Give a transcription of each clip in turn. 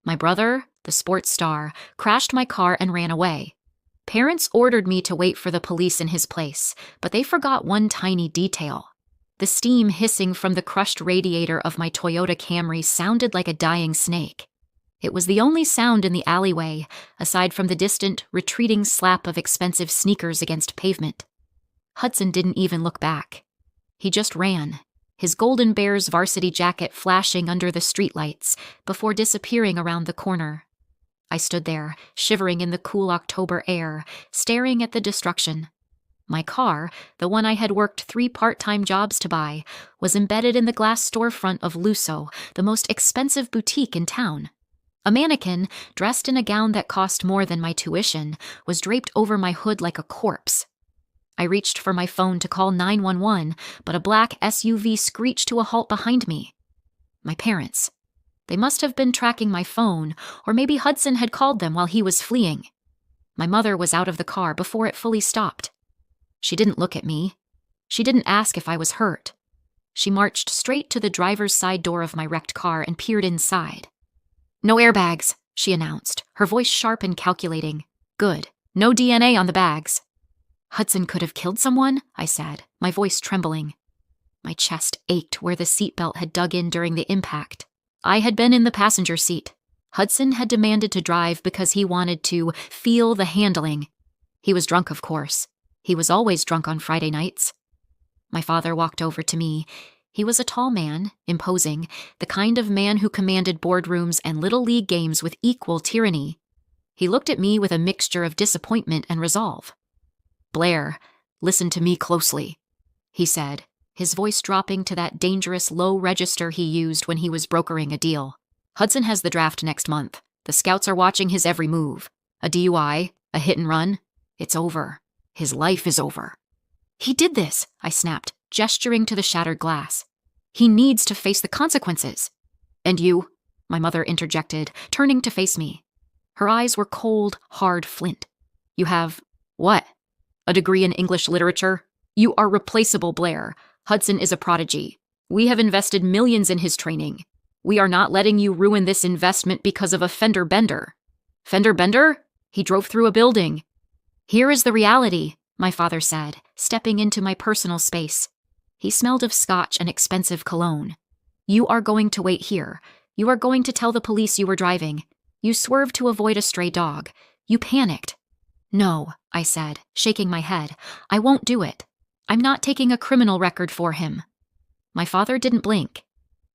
My brother, the sports star, crashed my car and ran away. Parents ordered me to wait for the police in his place, but they forgot one tiny detail. The steam hissing from the crushed radiator of my Toyota Camry sounded like a dying snake. It was the only sound in the alleyway, aside from the distant, retreating slap of expensive sneakers against pavement. Hudson didn't even look back. He just ran, his Golden Bears varsity jacket flashing under the streetlights before disappearing around the corner. I stood there, shivering in the cool October air, staring at the destruction. My car, the one I had worked 3 part-time jobs to buy, was embedded in the glass storefront of Lusso, the most expensive boutique in town. A mannequin, dressed in a gown that cost more than my tuition, was draped over my hood like a corpse. I reached for my phone to call 911, but a black SUV screeched to a halt behind me. My parents. They must have been tracking my phone, or maybe Hudson had called them while he was fleeing. My mother was out of the car before it fully stopped. She didn't look at me. She didn't ask if I was hurt. She marched straight to the driver's side door of my wrecked car and peered inside. "No airbags," she announced, her voice sharp and calculating. "Good. No DNA on the bags." "Hudson could have killed someone?" I said, my voice trembling. My chest ached where the seatbelt had dug in during the impact. I had been in the passenger seat. Hudson had demanded to drive because he wanted to feel the handling. He was drunk, of course. He was always drunk on Friday nights. My father walked over to me. He was a tall man, imposing, the kind of man who commanded boardrooms and little league games with equal tyranny. He looked at me with a mixture of disappointment and resolve. "Blair, listen to me closely," he said, his voice dropping to that dangerous low register he used when he was brokering a deal. "Hudson has the draft next month. The scouts are watching his every move. A DUI, a hit and run. It's over. His life is over." "He did this," I snapped, gesturing to the shattered glass. "He needs to face the consequences." "And you?" my mother interjected, turning to face me. Her eyes were cold, hard flint. "You have what? A degree in English literature? You are replaceable, Blair. Hudson is a prodigy. We have invested millions in his training. We are not letting you ruin this investment because of a fender bender." "Fender bender?" "He drove through a building." "Here is the reality," my father said, stepping into my personal space. He smelled of scotch and expensive cologne. "You are going to wait here. You are going to tell the police you were driving. You swerved to avoid a stray dog. You panicked." "No," I said, shaking my head. "I won't do it. I'm not taking a criminal record for him." My father didn't blink.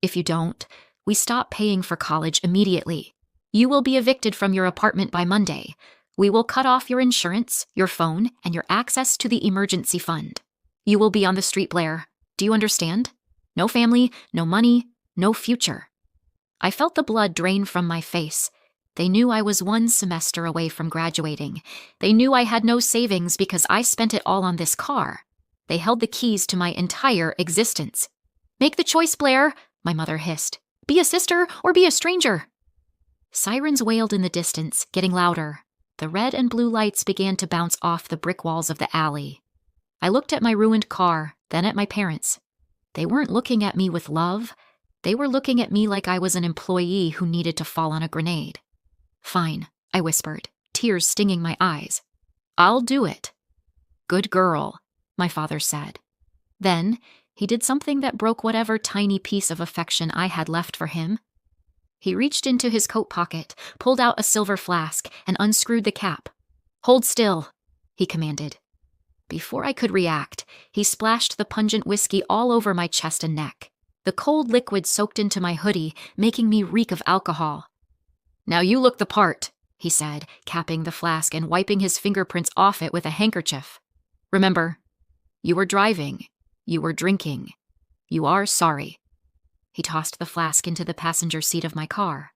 "If you don't, we stop paying for college immediately. You will be evicted from your apartment by Monday. We will cut off your insurance, your phone, and your access to the emergency fund. You will be on the street, Blair. Do you understand? No family, no money, no future." I felt the blood drain from my face. They knew I was 1 semester away from graduating. They knew I had no savings because I spent it all on this car. They held the keys to my entire existence. "Make the choice, Blair," my mother hissed. "Be a sister or be a stranger." Sirens wailed in the distance, getting louder. The red and blue lights began to bounce off the brick walls of the alley. I looked at my ruined car, then at my parents. They weren't looking at me with love. They were looking at me like I was an employee who needed to fall on a grenade. "Fine," I whispered, tears stinging my eyes. "I'll do it." "Good girl," my father said. Then he did something that broke whatever tiny piece of affection I had left for him. He reached into his coat pocket, pulled out a silver flask, and unscrewed the cap. "Hold still," he commanded. Before I could react, he splashed the pungent whiskey all over my chest and neck. The cold liquid soaked into my hoodie, making me reek of alcohol. "Now you look the part," he said, capping the flask and wiping his fingerprints off it with a handkerchief. "Remember, you were driving. You were drinking. You are sorry." He tossed the flask into the passenger seat of my car.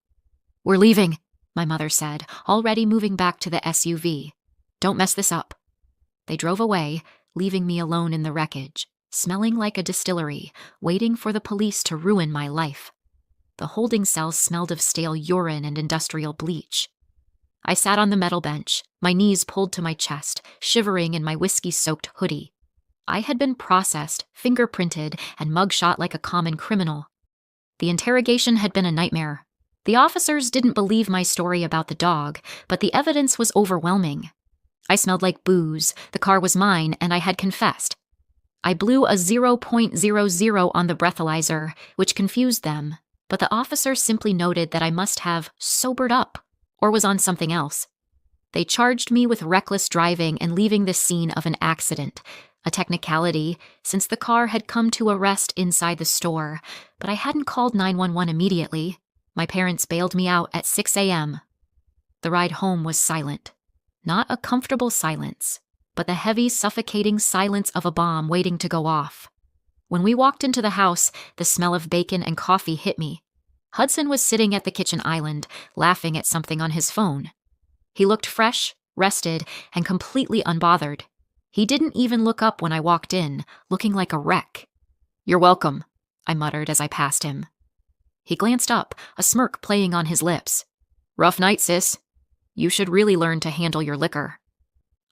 "We're leaving," my mother said, already moving back to the SUV. "Don't mess this up." They drove away, leaving me alone in the wreckage, smelling like a distillery, waiting for the police to ruin my life. The holding cells smelled of stale urine and industrial bleach. I sat on the metal bench, my knees pulled to my chest, shivering in my whiskey-soaked hoodie. I had been processed, fingerprinted, and mugshot like a common criminal. The interrogation had been a nightmare. The officers didn't believe my story about the dog, but the evidence was overwhelming. I smelled like booze, the car was mine, and I had confessed. I blew a 0.00 on the breathalyzer, which confused them, but the officer simply noted that I must have sobered up or was on something else. They charged me with reckless driving and leaving the scene of an accident, a technicality since the car had come to a rest inside the store, but I hadn't called 911 immediately. My parents bailed me out at 6 a.m. The ride home was silent. Not a comfortable silence, but the heavy, suffocating silence of a bomb waiting to go off. When we walked into the house, the smell of bacon and coffee hit me. Hudson was sitting at the kitchen island, laughing at something on his phone. He looked fresh, rested, and completely unbothered. He didn't even look up when I walked in, looking like a wreck. "You're welcome," I muttered as I passed him. He glanced up, a smirk playing on his lips. "Rough night, sis. You should really learn to handle your liquor."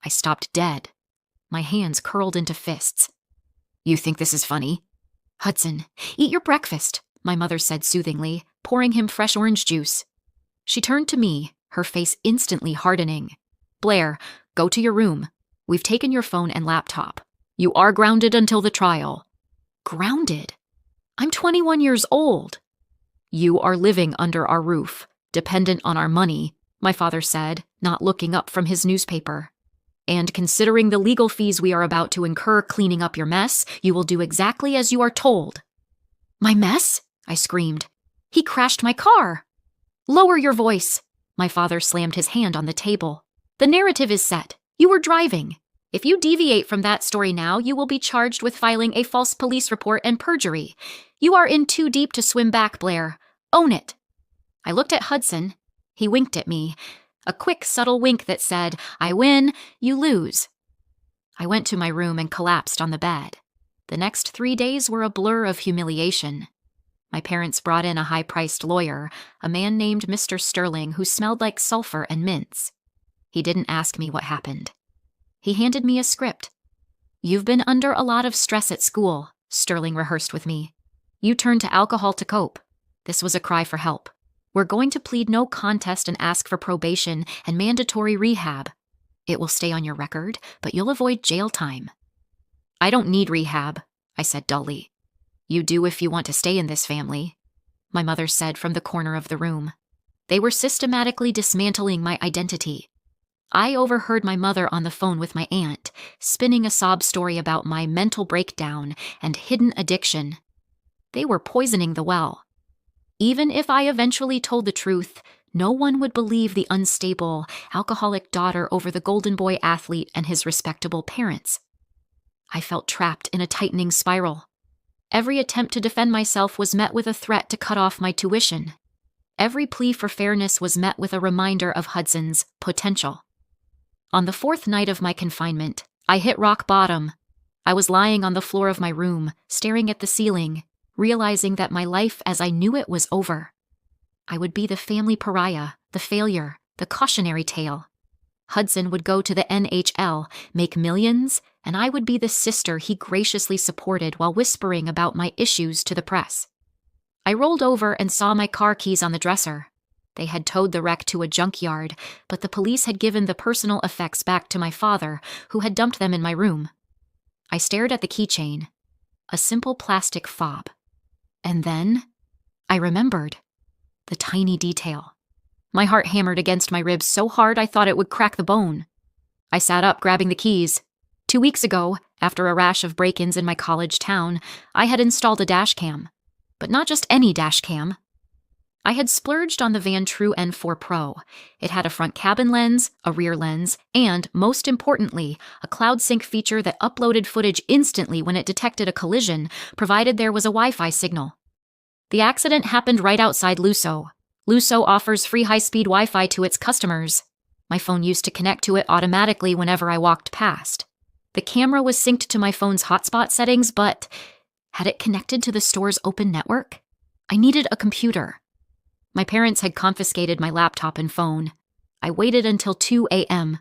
I stopped dead. My hands curled into fists. "You think this is funny?" "Hudson, eat your breakfast," my mother said soothingly, pouring him fresh orange juice. She turned to me, her face instantly hardening. "Blair, go to your room. We've taken your phone and laptop. You are grounded until the trial." Grounded? I'm 21 years old. "You are living under our roof, dependent on our money," my father said, not looking up from his newspaper. "And considering the legal fees we are about to incur cleaning up your mess, you will do exactly as you are told." "My mess?" I screamed. "He crashed my car." "Lower your voice." My father slammed his hand on the table. "The narrative is set. You were driving. If you deviate from that story now, you will be charged with filing a false police report and perjury. You are in too deep to swim back, Blair. Own it." I looked at Hudson. He winked at me. A quick, subtle wink that said, "I win, you lose." I went to my room and collapsed on the bed. The next 3 days were a blur of humiliation. My parents brought in a high-priced lawyer, a man named Mr. Sterling, who smelled like sulfur and mints. He didn't ask me what happened. He handed me a script. "You've been under a lot of stress at school," Sterling rehearsed with me. "You turned to alcohol to cope. This was a cry for help. We're going to plead no contest and ask for probation and mandatory rehab. It will stay on your record, but you'll avoid jail time." "I don't need rehab," I said dully. "You do if you want to stay in this family," my mother said from the corner of the room. They were systematically dismantling my identity. I overheard my mother on the phone with my aunt, spinning a sob story about my mental breakdown and hidden addiction. They were poisoning the well. Even if I eventually told the truth, no one would believe the unstable, alcoholic daughter over the golden boy athlete and his respectable parents. I felt trapped in a tightening spiral. Every attempt to defend myself was met with a threat to cut off my tuition. Every plea for fairness was met with a reminder of Hudson's potential. On the 4th night of my confinement, I hit rock bottom. I was lying on the floor of my room, staring at the ceiling, realizing that my life as I knew it was over. I would be the family pariah, the failure, the cautionary tale. Hudson would go to the NHL, make millions, and I would be the sister he graciously supported while whispering about my issues to the press. I rolled over and saw my car keys on the dresser. They had towed the wreck to a junkyard, but the police had given the personal effects back to my father, who had dumped them in my room. I stared at the keychain, a simple plastic fob. And then I remembered the tiny detail. My heart hammered against my ribs so hard I thought it would crack the bone. I sat up, grabbing the keys. 2 weeks ago, after a rash of break-ins in my college town, I had installed a dash cam. But not just any dash cam. I had splurged on the Van True N4 Pro. It had a front cabin lens, a rear lens, and, most importantly, a cloud sync feature that uploaded footage instantly when it detected a collision, provided there was a Wi-Fi signal. The accident happened right outside Luso. Luso offers free high-speed Wi-Fi to its customers. My phone used to connect to it automatically whenever I walked past. The camera was synced to my phone's hotspot settings, but had it connected to the store's open network? I needed a computer. My parents had confiscated my laptop and phone. I waited until 2 a.m.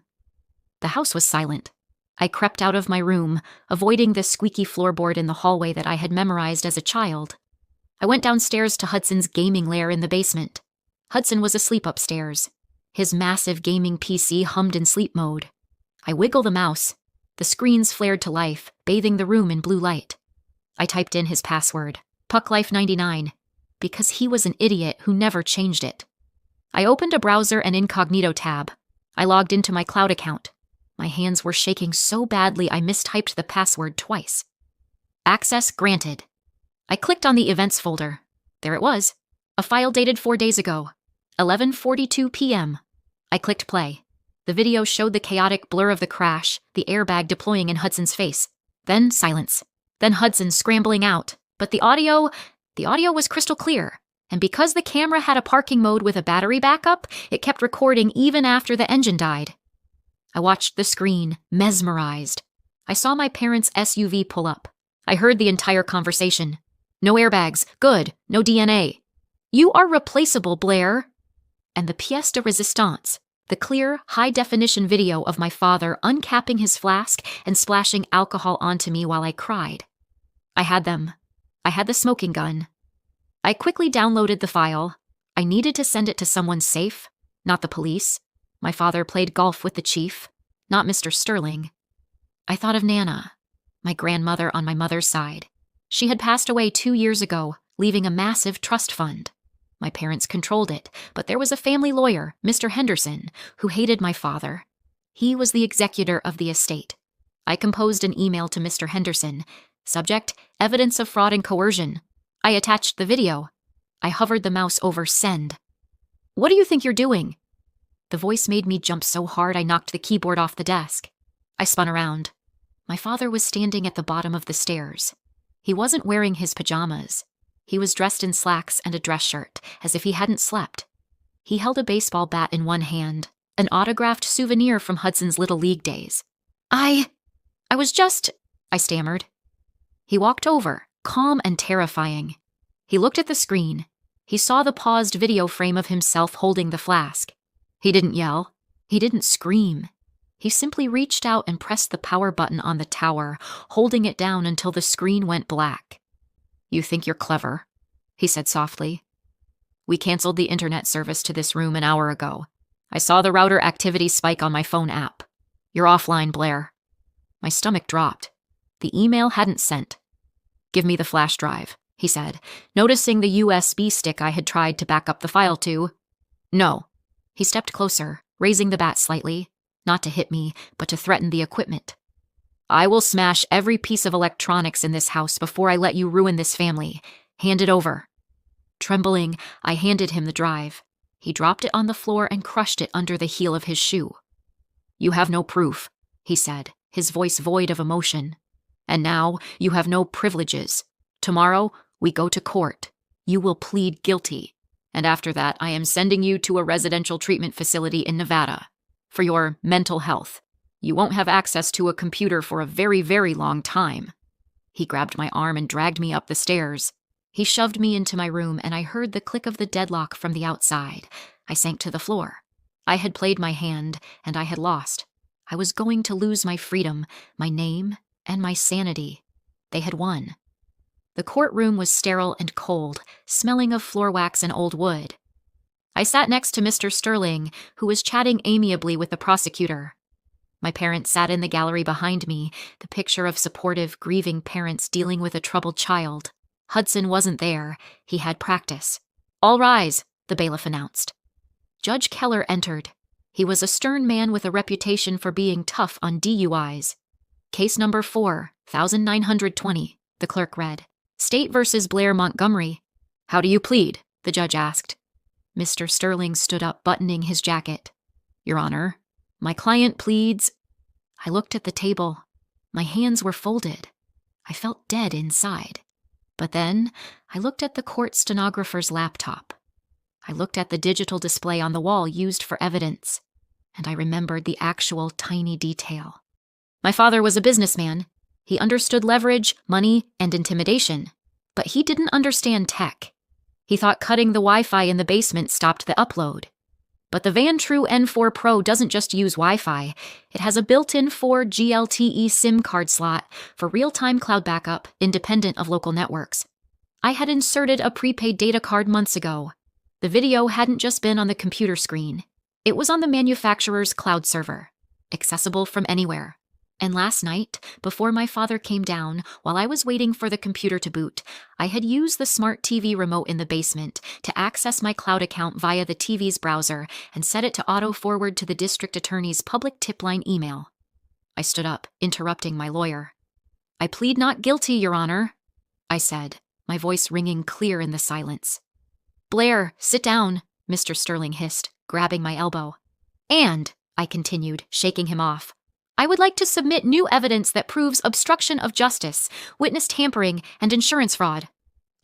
The house was silent. I crept out of my room, avoiding the squeaky floorboard in the hallway that I had memorized as a child. I went downstairs to Hudson's gaming lair in the basement. Hudson was asleep upstairs. His massive gaming PC hummed in sleep mode. I wiggle the mouse. The screens flared to life, bathing the room in blue light. I typed in his password, PuckLife99, because he was an idiot who never changed it. I opened a browser and incognito tab. I logged into my cloud account. My hands were shaking so badly I mistyped the password twice. Access granted. I clicked on the events folder. There it was. A file dated 4 days ago. 11:42 p.m. I clicked play. The video showed the chaotic blur of the crash, the airbag deploying in Hudson's face. Then silence. Then Hudson scrambling out. But the audio was crystal clear. And because the camera had a parking mode with a battery backup, it kept recording even after the engine died. I watched the screen, mesmerized. I saw my parents' SUV pull up. I heard the entire conversation. No airbags. Good. No DNA. You are replaceable, Blair. And the pièce de résistance, the clear, high-definition video of my father uncapping his flask and splashing alcohol onto me while I cried. I had them. I had the smoking gun. I quickly downloaded the file. I needed to send it to someone safe, not the police. My father played golf with the chief, not Mr. Sterling. I thought of Nana, my grandmother on my mother's side. She had passed away 2 years ago, leaving a massive trust fund. My parents controlled it, but there was a family lawyer, Mr. Henderson, who hated my father. He was the executor of the estate. I composed an email to Mr. Henderson. Subject, evidence of fraud and coercion. I attached the video. I hovered the mouse over send. What do you think you're doing? The voice made me jump so hard I knocked the keyboard off the desk. I spun around. My father was standing at the bottom of the stairs. He wasn't wearing his pajamas. He was dressed in slacks and a dress shirt, as if he hadn't slept. He held a baseball bat in one hand, an autographed souvenir from Hudson's Little League days. I stammered. He walked over, calm and terrifying. He looked at the screen. He saw the paused video frame of himself holding the flask. He didn't yell. He didn't scream. He simply reached out and pressed the power button on the tower, holding it down until the screen went black. You think you're clever, he said softly. We canceled the internet service to this room an hour ago. I saw the router activity spike on my phone app. You're offline, Blair. My stomach dropped. The email hadn't sent. Give me the flash drive, he said, noticing the USB stick I had tried to back up the file to. No. He stepped closer, raising the bat slightly, not to hit me, but to threaten the equipment. I will smash every piece of electronics in this house before I let you ruin this family. Hand it over. Trembling, I handed him the drive. He dropped it on the floor and crushed it under the heel of his shoe. You have no proof, he said, his voice void of emotion. And now you have no privileges. Tomorrow we go to court. You will plead guilty. And after that I am sending you to a residential treatment facility in Nevada for your mental health. You won't have access to a computer for a very, very long time. He grabbed my arm and dragged me up the stairs. He shoved me into my room, and I heard the click of the deadlock from the outside. I sank to the floor. I had played my hand, and I had lost. I was going to lose my freedom, my name, and my sanity. They had won. The courtroom was sterile and cold, smelling of floor wax and old wood. I sat next to Mr. Sterling, who was chatting amiably with the prosecutor. My parents sat in the gallery behind me, the picture of supportive, grieving parents dealing with a troubled child. Hudson wasn't there. He had practice. All rise, the bailiff announced. Judge Keller entered. He was a stern man with a reputation for being tough on DUIs. Case number 4,920, the clerk read. State versus Blair Montgomery. How do you plead? The judge asked. Mr. Sterling stood up, buttoning his jacket. Your Honor, my client pleads. I looked at the table. My hands were folded. I felt dead inside. But then I looked at the court stenographer's laptop. I looked at the digital display on the wall used for evidence, and I remembered the actual tiny detail. My father was a businessman. He understood leverage, money, and intimidation, but he didn't understand tech. He thought cutting the Wi-Fi in the basement stopped the upload. But the Van True N4 Pro doesn't just use Wi-Fi. It has a built-in 4G LTE SIM card slot for real-time cloud backup, independent of local networks. I had inserted a prepaid data card months ago. The The video hadn't just been on the computer screen. It was on the manufacturer's cloud server, accessible from anywhere. And last night, before my father came down, while I was waiting for the computer to boot, I had used the smart TV remote in the basement to access my cloud account via the TV's browser and set it to auto-forward to the district attorney's public tip line email. I stood up, interrupting my lawyer. "I plead not guilty, Your Honor," I said, my voice ringing clear in the silence. "Blair, sit down," Mr. Sterling hissed, grabbing my elbow. "And," I continued, shaking him off, "I would like to submit new evidence that proves obstruction of justice, witness tampering, and insurance fraud."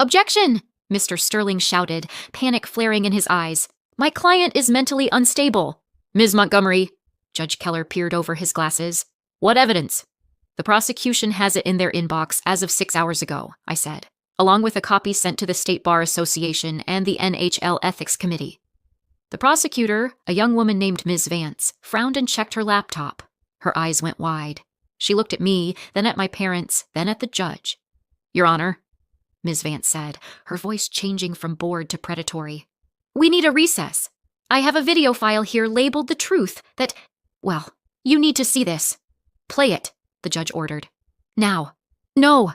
"Objection!" Mr. Sterling shouted, panic flaring in his eyes. "My client is mentally unstable." "Ms. Montgomery," Judge Keller peered over his glasses. "What evidence?" "The prosecution has it in their inbox as of 6 hours ago," I said, along with a copy sent to the State Bar Association and the NHL Ethics Committee. The prosecutor, a young woman named Ms. Vance, frowned and checked her laptop. Her eyes went wide. She looked at me, then at my parents, then at the judge. "Your Honor," Ms. Vance said, her voice changing from bored to predatory. "We need a recess. I have a video file here labeled The Truth that, well, you need to see this." "Play it," the judge ordered. "Now." "No."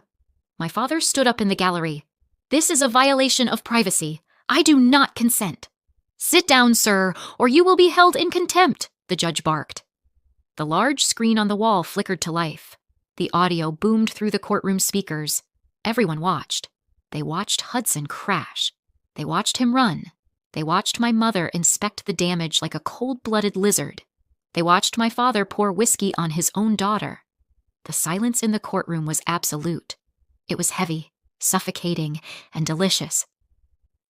My father stood up in the gallery. "This is a violation of privacy. I do not consent." "Sit down, sir, or you will be held in contempt," the judge barked. The large screen on the wall flickered to life. The audio boomed through the courtroom speakers. Everyone watched. They watched Hudson crash. They watched him run. They watched my mother inspect the damage like a cold-blooded lizard. They watched my father pour whiskey on his own daughter. The silence in the courtroom was absolute. It was heavy, suffocating, and delicious.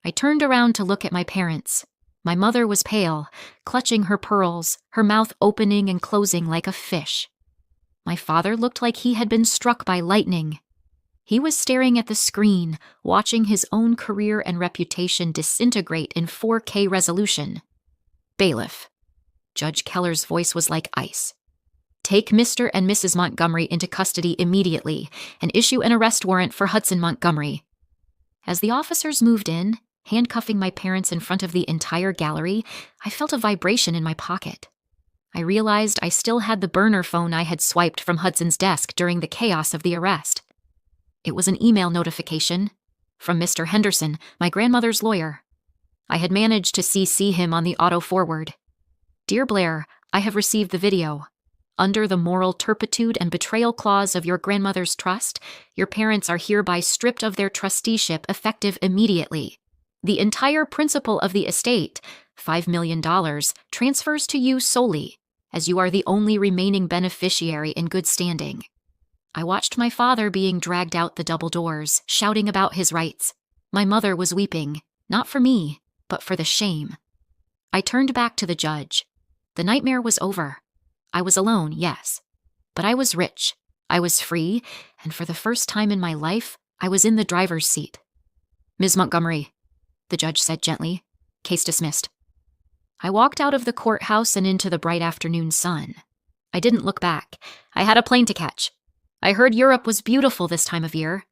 I turned around to look at my parents. My mother was pale, clutching her pearls, her mouth opening and closing like a fish. My father looked like he had been struck by lightning. He was staring at the screen, watching his own career and reputation disintegrate in 4K resolution. "Bailiff." Judge Keller's voice was like ice. "Take Mr. and Mrs. Montgomery into custody immediately and issue an arrest warrant for Hudson Montgomery." As the officers moved in, handcuffing my parents in front of the entire gallery, I felt a vibration in my pocket. I realized I still had the burner phone I had swiped from Hudson's desk during the chaos of the arrest. It was an email notification from Mr. Henderson, my grandmother's lawyer. I had managed to CC him on the auto-forward. "Dear Blair, I have received the video. Under the moral turpitude and betrayal clause of your grandmother's trust, your parents are hereby stripped of their trusteeship effective immediately. The entire principal of the estate, $5 million, transfers to you solely, as you are the only remaining beneficiary in good standing." I watched my father being dragged out the double doors, shouting about his rights. My mother was weeping, not for me, but for the shame. I turned back to the judge. The nightmare was over. I was alone, yes, but I was rich. I was free, and for the first time in my life, I was in the driver's seat. "Ms. Montgomery," the judge said gently. "Case dismissed." I walked out of the courthouse and into the bright afternoon sun. I didn't look back. I had a plane to catch. I heard Europe was beautiful this time of year.